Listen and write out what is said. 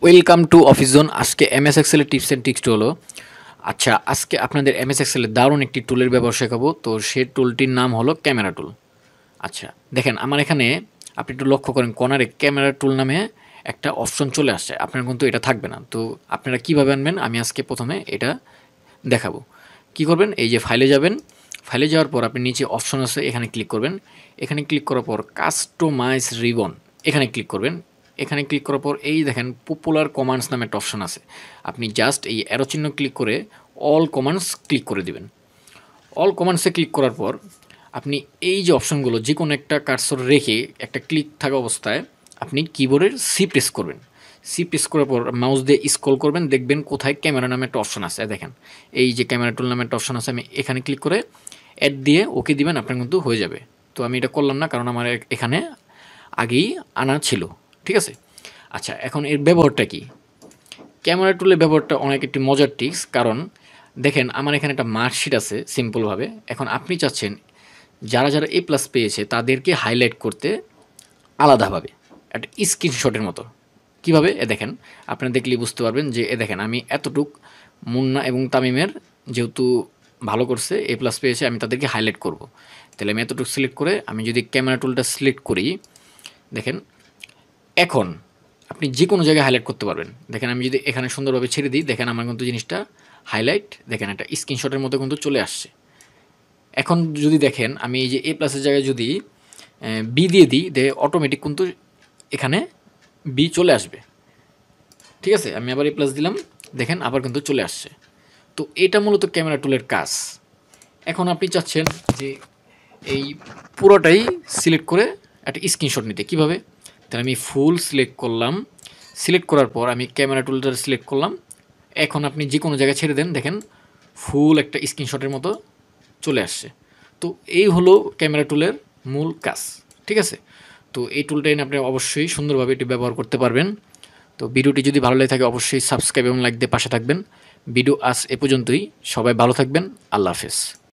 Welcome to office zone. আজকে MS এক্সেলের tips and ট্রিক্সটা হলো, আচ্ছা আজকে আপনাদের এমএস এক্সেলের দারুণ একটি টুলের ব্যবহার শেখাবো। তো সেই টুলটির নাম হলো ক্যামেরা টুল। আচ্ছা দেখেন, আমার এখানে আপনি একটু লক্ষ্য করেন, কর্নারে ক্যামেরা টুল নামে একটা অপশন চলে আসছে। আপনার কিন্তু এটা থাকবে না। তো আপনারা কীভাবে আনবেন আমি আজকে প্রথমে এটা দেখাবো। কি করবেন, এই যে ফাইলে যাবেন, ফাইলে যাওয়ার পর আপনি নিচে অপশন আছে, এখানে ক্লিক করবেন। এখানে ক্লিক করার পর কাস্টমাইজ রিবন এখানে ক্লিক করবেন। এখানে ক্লিক করার পর এই দেখেন পপুলার কমান্ডস নামে একটা অপশন আছে। আপনি জাস্ট এই অ্যারো চিহ্ন ক্লিক করে অল কমান্ডস ক্লিক করে দিবেন। অল কমান্ডসে ক্লিক করার পর আপনি এই যে অপশনগুলো যে কোনো একটা কার্সর রেখে একটা ক্লিক থাকা অবস্থায় আপনি কিবোর্ডের সি প্রেস করবেন। সি প্রেস করার পর মাউস দিয়ে স্ক্রল করবেন, দেখবেন কোথায় ক্যামেরা নামে একটা অপশন আছে। দেখেন এই যে ক্যামেরা টুল নামে একটা অপশন আছে, আমি এখানে ক্লিক করে অ্যাড দিয়ে ওকে দিবেন, আপনার কিন্তু হয়ে যাবে। তো আমি এটা করলাম না, কারণ আমার এখানে আগেই আনা ছিল। ঠিক আছে, আচ্ছা এখন এর ব্যবহারটা কি? ক্যামেরা টুলের ব্যবহারটা অনেক একটি মজার টিক্স, কারণ দেখেন আমার এখানে একটা মার্কশিট আছে সিম্পলভাবে। এখন আপনি চাচ্ছেন যারা যারা এ প্লাস পেয়েছে তাদেরকে হাইলাইট করতে আলাদাভাবে একটা স্ক্রিনশটের মতো। কীভাবে? দেখেন, আপনারা দেখলেই বুঝতে পারবেন যে দেখেন আমি এতটুক মুন্না এবং তামিমের যেহেতু ভালো করছে, এ প্লাস পেয়েছে, আমি তাদেরকে হাইলাইট করব। তাহলে আমি এতটুকু সিলেক্ট করে আমি যদি ক্যামেরা টুলটা সিলেক্ট করি, দেখেন এখন আপনি যে কোনো জায়গায় হাইলাইট করতে পারবেন। দেখেন আমি যদি এখানে সুন্দরভাবে ছেড়ে দিই, দেখেন আমার কিন্তু জিনিসটা হাইলাইট, দেখেন একটা স্ক্রিনশটের মতো কিন্তু চলে আসছে। এখন যদি দেখেন আমি এই যে এ প্লাসের জায়গায় যদি বি দিয়ে দিই, অটোমেটিক কিন্তু এখানে বি চলে আসবে। ঠিক আছে, আমি আবার এ প্লাস দিলাম, দেখেন আবার কিন্তু চলে আসছে। তো এটা মূলত ক্যামেরা টুলের কাজ। এখন আপনি চাচ্ছেন যে এই পুরোটাই সিলেক্ট করে একটা স্ক্রিনশট নিতে, কীভাবে? তাহলে আমি ফুল সিলেক্ট করলাম, সিলেক্ট করার পর আমি ক্যামেরা টুলটা সিলেক্ট করলাম। এখন আপনি যে কোনো জায়গায় ছেড়ে দেন, দেখেন ফুল একটা স্ক্রিনশটের মতো চলে আসছে। তো এই হলো ক্যামেরা টুলের মূল কাজ। ঠিক আছে, তো এই টুলটা এনে আপনি অবশ্যই সুন্দরভাবে এটি ব্যবহার করতে পারবেন। তো ভিডিওটি যদি ভালো লাগে থাকে অবশ্যই সাবস্ক্রাইব এবং লাইক দিয়ে পাশে থাকবেন। ভিডিও আজ এ পর্যন্তই, সবাই ভালো থাকবেন, আল্লাহ হাফেজ।